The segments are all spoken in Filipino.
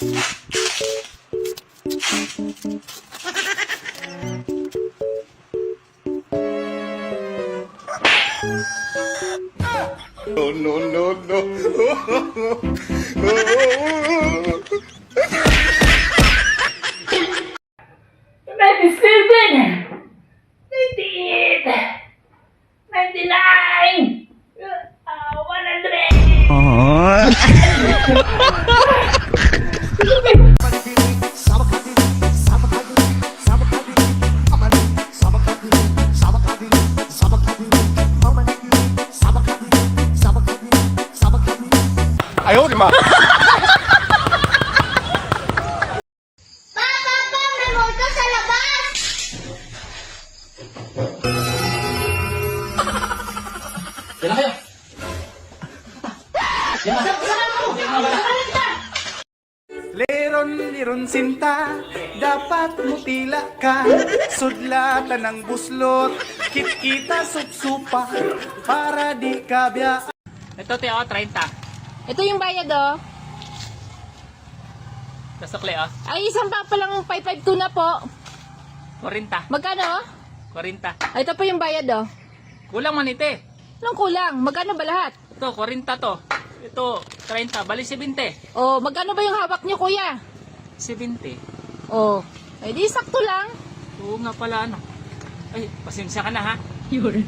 No, no, no, no. Ayaw, di ma. Papa, may multo sa labas! Yan kayo. Leron-liron sinta, dapat mutila ka. Sudlatan ng buslot, kit-kita supsupa, para di ka biya. Ito, Teo, 30. Ito yung bayad, oh. Kasukli, oh. Ay, isang pa palang 552 na po. 40. Magkano? 40. Ay, ito po yung bayad, oh. Kulang man ite. Anong kulang? Magkano ba lahat? Ito, 40 to. Ito, 30. Bali, 70. Oh, magkano ba yung hawak niyo, kuya? 70. Oh, ay di sakto lang. Oo nga pala, ano. Ay, pasensya ka na, ha? Yun.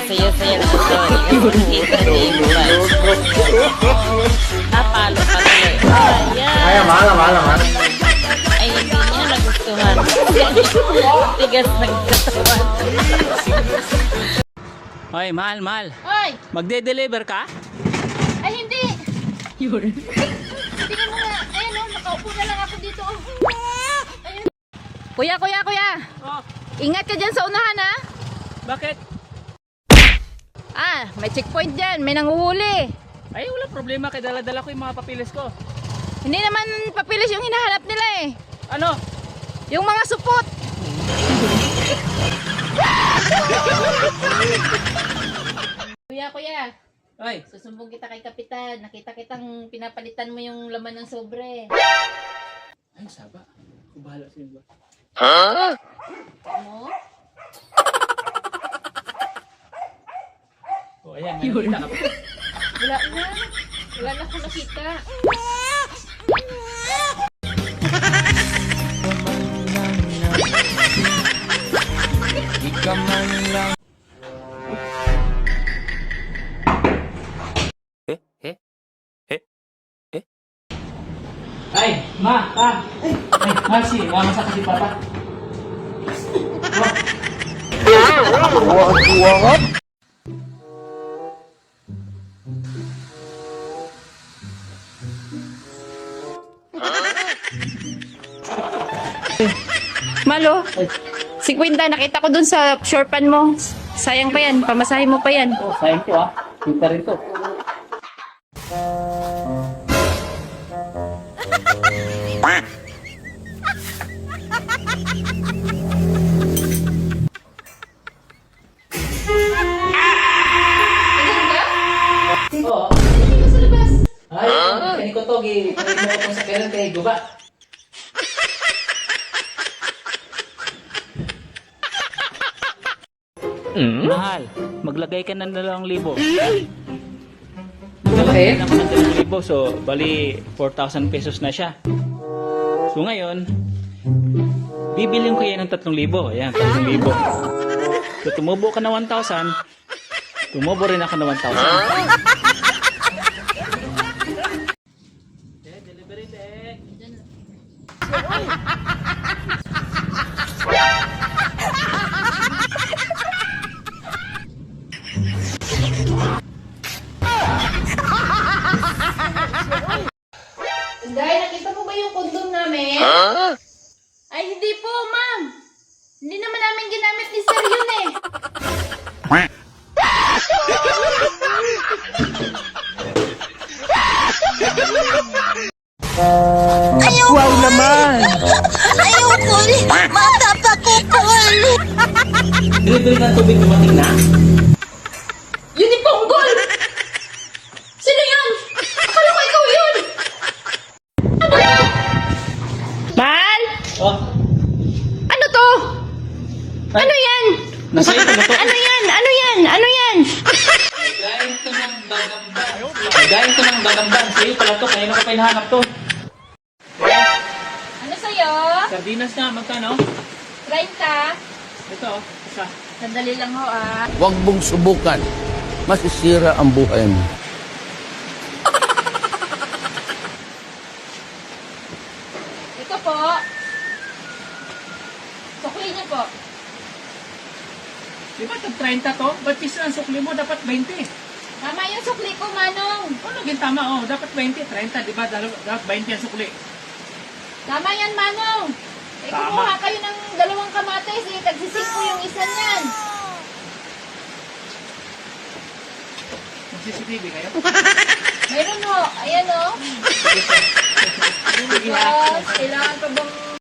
Saya-saya na ito. Kita ni Ivan. Napalo pa tuloy. Ayan. Ay, hindi niya nagustuhan. Tigas ng katawan. Hoy, mahal. Oy, Magde-deliver ka? ay hindi. Yun. Tingnan mo nga. Ayun, oh, nakaupo na lang ako dito. Ayun. Kuya. Oh, Ingat ka dyan sa unahan, ha? bakit? Ah, may checkpoint dyan. May nanguhuli. Ay, wala problema. Kaya dala-dala ko yung mga papilis ko. Hindi naman papilis yung hinahanap nila eh. Ano? Yung mga supot. Kuya. Ay, Susumbong kita kay Kapitan. Nakita kitang pinapalitan mo yung laman ng sobre. ay, saba. Ako bahala sa inyo. Ano? Oh, ayan. Nakita ka pa. Wala na. Wala na akong nakita. Ay, Marcy, mamasaka si Papa. Malo, 50 nakita ko dun sa shortpan mo. Sayang pa yan, pamasahe mo pa yan. Oh, sayang to, ah. Kita rin to. Oo. Sa labas. Ay, kani ko to, kunin mo ko tong sakyanan kay Guba. Mahal, maglagay ka ng 2,000. Maglagay ako ng 2,000, so bali 4,000 pesos na siya. So ngayon, bibilin ko yan ng 3,000. Ayan, 3,000. So tumubo ka na 1,000, tumubo rin ako na 1,000. Delivery day. Dahil nakita mo ba yung kondom namin? Ay, hindi po, ma'am. Hindi naman namin ginamit ni Sir yun eh. Wow naman! Lagayin ko ng dadamdam. Sa'yo pala to. Kaya na ko pa hinahanap to. Ano sa'yo? Sardinas nga. Magkano? 30? Ito, isa. Sandali lang ho ah. Huwag mong subukan. Masisira ang buhay mo. Ito po. Sukli niyo po. Di ba tag 30 to? Ba't piso ang sukli mo? Dapat 20. Tama yung sukli ko, Manong. Ano naging tama? Oh, dapat 20. 30, di ba? Dapat 20 ang sukli. Tama yan, Manong. Eh, Tama. kumuha kayo ng 2 kamatis. Eh, tagsisik po yung isa niyan. Mag-CCTV kayo? Mayroon